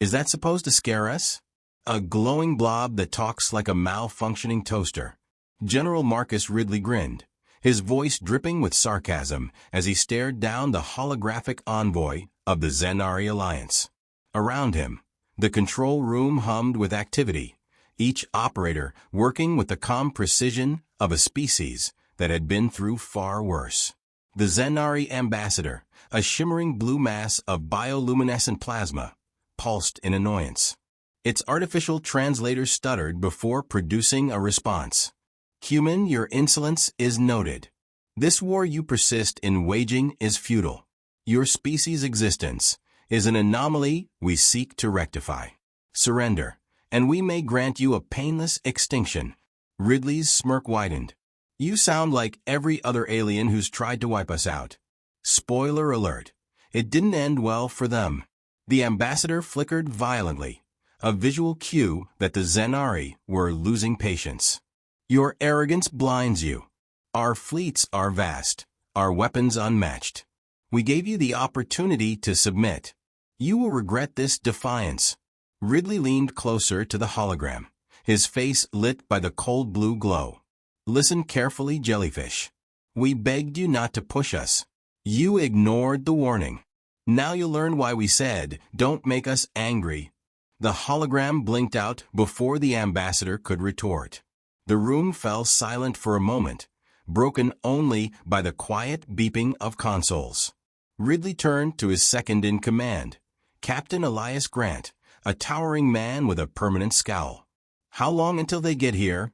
Is that supposed to scare us? A glowing blob that talks like a malfunctioning toaster. General Marcus Ridley grinned, his voice dripping with sarcasm as he stared down the holographic envoy of the Zenari Alliance. Around him, the control room hummed with activity, each operator working with the calm precision of a species that had been through far worse. The Zenari ambassador, a shimmering blue mass of bioluminescent plasma, pulsed in annoyance. Its artificial translator stuttered before producing a response. Human, your insolence is noted. This war you persist in waging is futile. Your species' existence is an anomaly we seek to rectify. Surrender, and we may grant you a painless extinction. Ridley's smirk widened. You sound like every other alien who's tried to wipe us out. Spoiler alert. It didn't end well for them. The ambassador flickered violently, a visual cue that the Zenari were losing patience. Your arrogance blinds you. Our fleets are vast, our weapons unmatched. We gave you the opportunity to submit. You will regret this defiance. Ridley leaned closer to the hologram, his face lit by the cold blue glow. Listen carefully, jellyfish. We begged you not to push us. You ignored the warning. Now you'll learn why we said, don't make us angry. The hologram blinked out before the ambassador could retort. The room fell silent for a moment, broken only by the quiet beeping of consoles. Ridley turned to his second-in-command, Captain Elias Grant, a towering man with a permanent scowl. How long until they get here?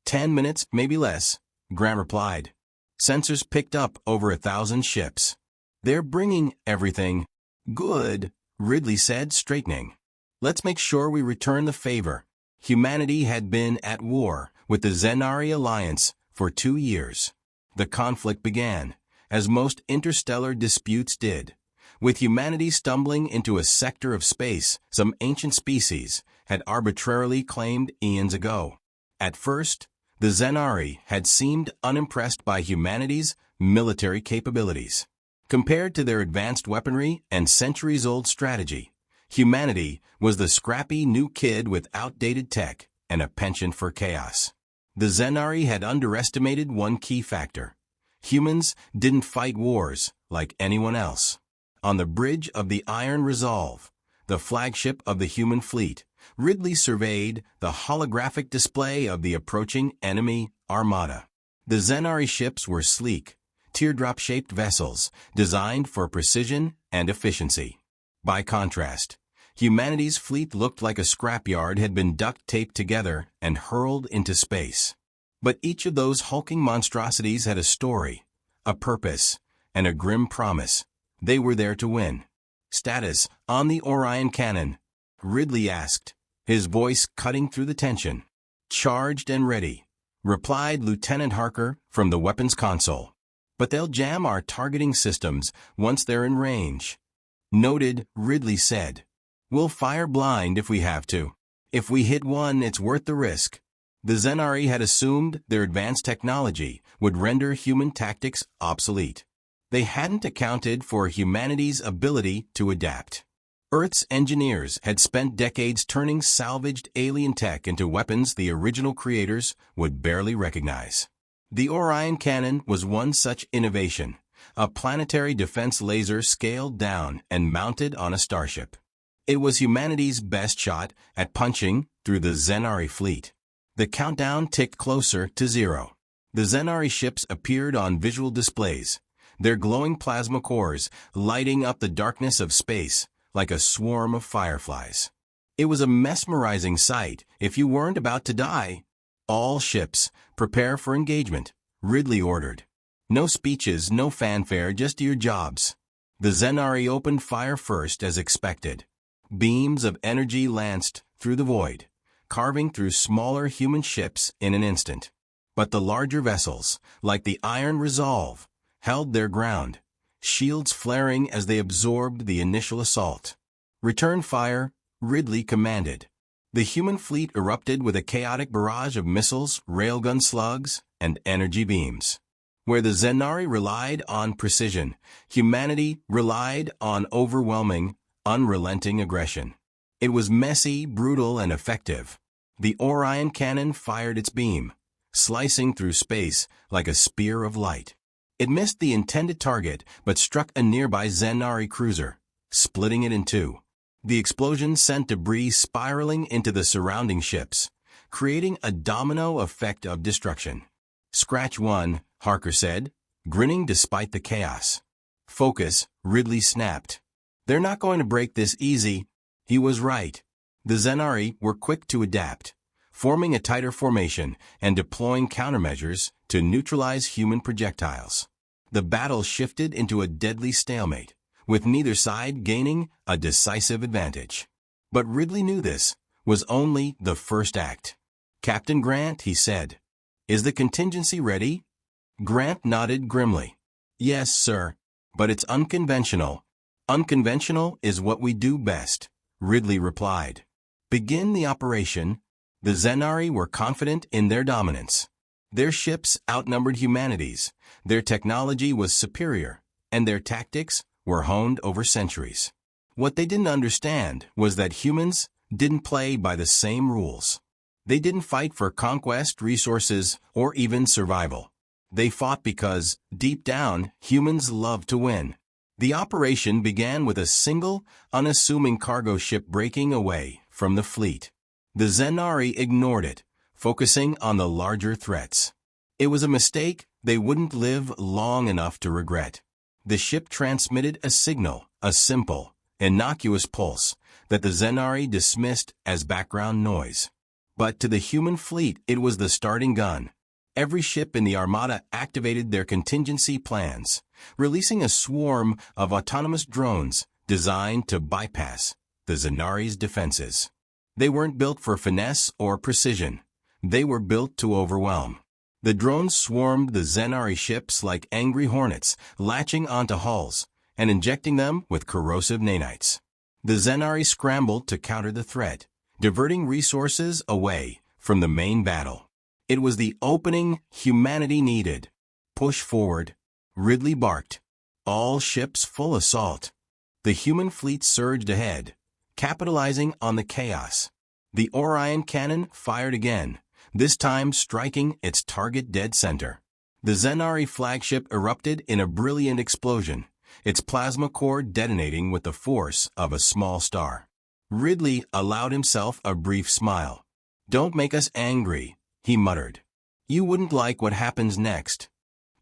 10 minutes, maybe less, Grant replied. Sensors picked up over 1,000 ships. They're bringing everything. Good, Ridley said, straightening. Let's make sure we return the favor. Humanity had been at war with the Zenari Alliance for 2 years. The conflict began, as most interstellar disputes did, with humanity stumbling into a sector of space some ancient species had arbitrarily claimed eons ago. At first, the Zenari had seemed unimpressed by humanity's military capabilities. Compared to their advanced weaponry and centuries-old strategy, humanity was the scrappy new kid with outdated tech and a penchant for chaos. The Zenari had underestimated one key factor. Humans didn't fight wars like anyone else. On the bridge of the Iron Resolve, the flagship of the human fleet, Ridley surveyed the holographic display of the approaching enemy armada. The Zenari ships were sleek, teardrop-shaped vessels designed for precision and efficiency. By contrast, humanity's fleet looked like a scrapyard had been duct-taped together and hurled into space. But each of those hulking monstrosities had a story, a purpose, and a grim promise. They were there to win. Status on the Orion cannon, Ridley asked, his voice cutting through the tension. Charged and ready, replied Lieutenant Harker from the weapons console. But they'll jam our targeting systems once they're in range. Noted, Ridley said. We'll fire blind if we have to. If we hit one, it's worth the risk. The Zenari had assumed their advanced technology would render human tactics obsolete. They hadn't accounted for humanity's ability to adapt. Earth's engineers had spent decades turning salvaged alien tech into weapons the original creators would barely recognize. The Orion cannon was one such innovation, a planetary defense laser scaled down and mounted on a starship. It was humanity's best shot at punching through the Zenari fleet. The countdown ticked closer to 0. The Zenari ships appeared on visual displays, their glowing plasma cores lighting up the darkness of space like a swarm of fireflies. It was a mesmerizing sight if you weren't about to die. All ships, prepare for engagement, Ridley ordered. No speeches, no fanfare, just your jobs. The Zenari opened fire first as expected. Beams of energy lanced through the void, carving through smaller human ships in an instant. But the larger vessels, like the Iron Resolve, held their ground, shields flaring as they absorbed the initial assault. Return fire, Ridley commanded. The human fleet erupted with a chaotic barrage of missiles, railgun slugs, and energy beams. Where the Zenari relied on precision, humanity relied on overwhelming, unrelenting aggression. It was messy, brutal, and effective. The Orion cannon fired its beam, slicing through space like a spear of light. It missed the intended target but struck a nearby Zenari cruiser, splitting it in two. The explosion sent debris spiraling into the surrounding ships, creating a domino effect of destruction. "Scratch one," Harker said, grinning despite the chaos. "Focus," Ridley snapped. "They're not going to break this easy." He was right. The Zenari were quick to adapt, forming a tighter formation and deploying countermeasures to neutralize human projectiles. The battle shifted into a deadly stalemate, with neither side gaining a decisive advantage. But Ridley knew this was only the first act. "Captain Grant," he said, "is the contingency ready?" Grant nodded grimly. "Yes, sir. But it's unconventional." "Unconventional is what we do best," Ridley replied. "Begin the operation." The Zenari were confident in their dominance. Their ships outnumbered humanity's, their technology was superior, and their tactics were honed over centuries. What they didn't understand was that humans didn't play by the same rules. They didn't fight for conquest, resources, or even survival. They fought because, deep down, humans love to win. The operation began with a single, unassuming cargo ship breaking away from the fleet. The Zenari ignored it, focusing on the larger threats. It was a mistake they wouldn't live long enough to regret. The ship transmitted a signal, a simple, innocuous pulse, that the Zenari dismissed as background noise. But to the human fleet it was the starting gun. Every ship in the Armada activated their contingency plans, releasing a swarm of autonomous drones designed to bypass the Zenari's defenses. They weren't built for finesse or precision. They were built to overwhelm. The drones swarmed the Zenari ships like angry hornets, latching onto hulls and injecting them with corrosive nanites. The Zenari scrambled to counter the threat, diverting resources away from the main battle. It was the opening humanity needed. "Push forward," Ridley barked. All ships full assault. The human fleet surged ahead, capitalizing on the chaos. The Orion cannon fired again, this time striking its target dead center. The Zenari flagship erupted in a brilliant explosion, its plasma core detonating with the force of a small star. Ridley allowed himself a brief smile. "Don't make us angry," he muttered. "You wouldn't like what happens next."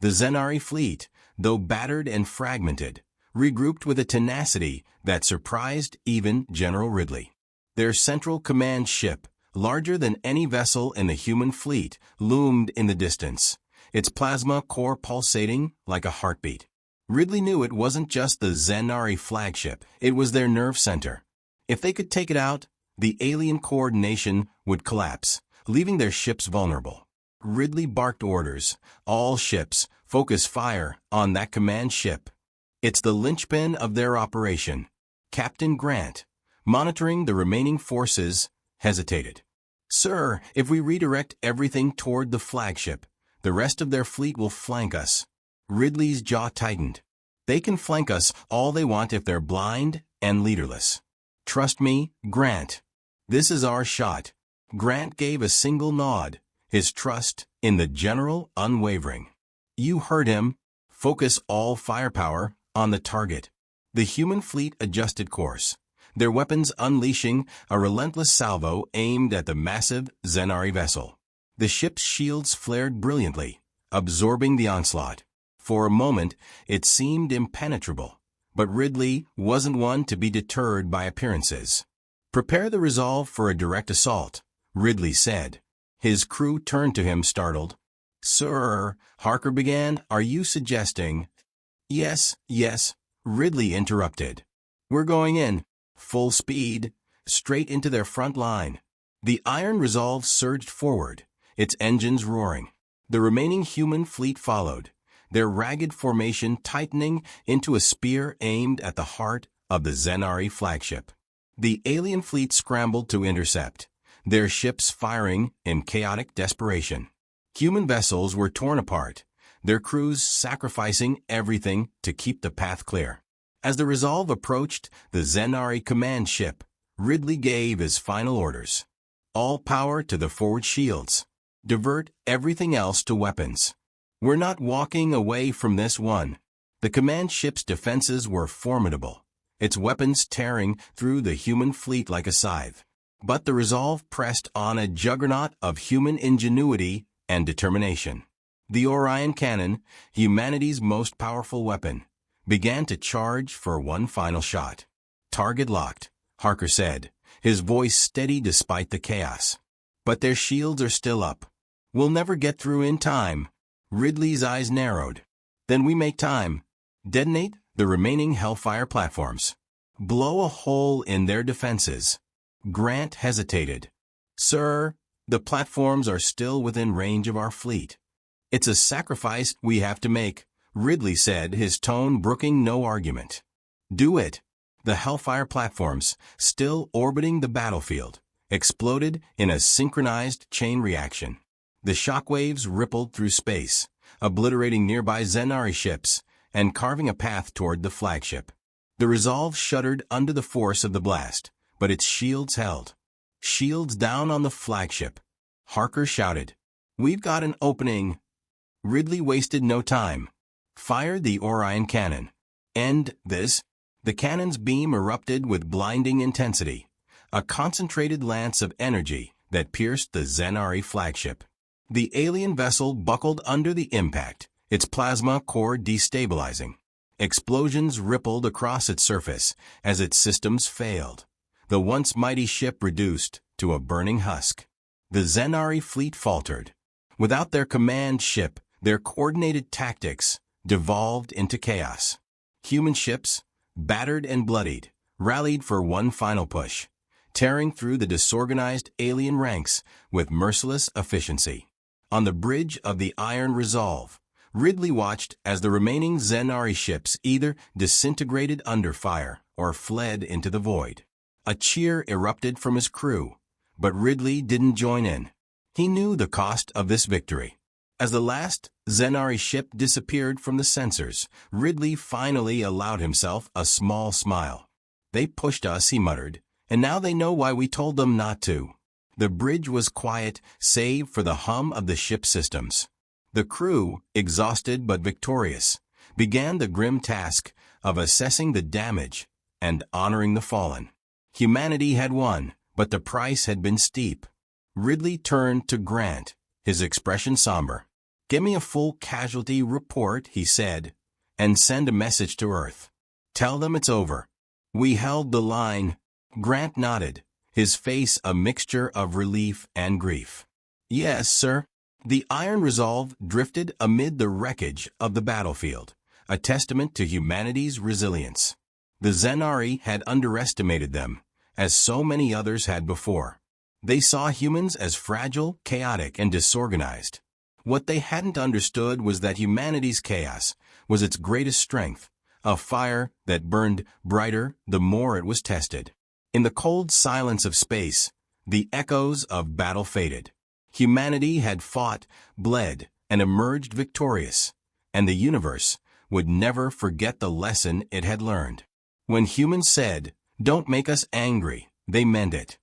The Zenari fleet, though battered and fragmented, regrouped with a tenacity that surprised even General Ridley. Their central command ship, larger than any vessel in the human fleet, loomed in the distance, its plasma core pulsating like a heartbeat. Ridley knew it wasn't just the Zenari flagship, it was their nerve center. If they could take it out, the alien coordination would collapse, leaving their ships vulnerable. Ridley barked orders. "All ships, focus fire on that command ship. It's the linchpin of their operation." Captain Grant, monitoring the remaining forces, hesitated. "Sir, if we redirect everything toward the flagship, the rest of their fleet will flank us." Ridley's jaw tightened. "They can flank us all they want if they're blind and leaderless. Trust me, Grant. This is our shot." Grant gave a single nod, his trust in the general unwavering. "You heard him. Focus all firepower on the target." The human fleet adjusted course, their weapons unleashing a relentless salvo aimed at the massive Zenari vessel. The ship's shields flared brilliantly, absorbing the onslaught. For a moment, it seemed impenetrable, but Ridley wasn't one to be deterred by appearances. "Prepare the resolve for a direct assault," Ridley said. His crew turned to him startled. "Sir," Harker began, "are you suggesting—" Yes, Ridley interrupted. "We're going in, full speed, straight into their front line." The Iron Resolve surged forward, its engines roaring. The remaining human fleet followed, their ragged formation tightening into a spear aimed at the heart of the Zenari flagship. The alien fleet scrambled to intercept, their ships firing in chaotic desperation. Human vessels were torn apart, their crews sacrificing everything to keep the path clear. As the Resolve approached the Zenari command ship, Ridley gave his final orders. All power to the forward shields. Divert everything else to weapons. We're not walking away from this one. The command ship's defenses were formidable, its weapons tearing through the human fleet like a scythe. But the resolve pressed on a juggernaut of human ingenuity and determination. The Orion cannon, humanity's most powerful weapon, began to charge for one final shot. Target locked, Harker said, his voice steady despite the chaos. But their shields are still up. We'll never get through in time. Ridley's eyes narrowed. Then we make time. Detonate the remaining Hellfire platforms. Blow a hole in their defenses. Grant hesitated. Sir, the platforms are still within range of our fleet. It's a sacrifice we have to make, Ridley said, his tone brooking no argument. Do it. The Hellfire platforms, still orbiting the battlefield, exploded in a synchronized chain reaction. The shockwaves rippled through space, obliterating nearby Zenari ships and carving a path toward the flagship. The Resolve shuddered under the force of the blast, but its shields held. Shields down on the flagship. Harker shouted, "We've got an opening." Ridley wasted no time. Fire the Orion cannon. End this. The cannon's beam erupted with blinding intensity, a concentrated lance of energy that pierced the Zenari flagship. The alien vessel buckled under the impact, its plasma core destabilizing. Explosions rippled across its surface as its systems failed. The once mighty ship reduced to a burning husk. The Zenari fleet faltered. Without their command ship, their coordinated tactics devolved into chaos. Human ships, battered and bloodied, rallied for one final push, tearing through the disorganized alien ranks with merciless efficiency. On the bridge of the Iron Resolve, Ridley watched as the remaining Zenari ships either disintegrated under fire or fled into the void. A cheer erupted from his crew, but Ridley didn't join in. He knew the cost of this victory. As the last Zenari ship disappeared from the sensors, Ridley finally allowed himself a small smile. "They pushed us," he muttered, "and now they know why we told them not to." The bridge was quiet, save for the hum of the ship's systems. The crew, exhausted but victorious, began the grim task of assessing the damage and honoring the fallen. Humanity had won, but the price had been steep. Ridley turned to Grant, his expression somber. "Give me a full casualty report," he said, "and send a message to Earth. Tell them it's over. We held the line." Grant nodded, his face a mixture of relief and grief. "Yes, sir." The Iron Resolve drifted amid the wreckage of the battlefield, a testament to humanity's resilience. The Zenari had underestimated them, as so many others had before. They saw humans as fragile, chaotic, and disorganized. What they hadn't understood was that humanity's chaos was its greatest strength, a fire that burned brighter the more it was tested. In the cold silence of space, the echoes of battle faded. Humanity had fought, bled, and emerged victorious, and the universe would never forget the lesson it had learned. When humans said, "Don't make us angry," they meant it.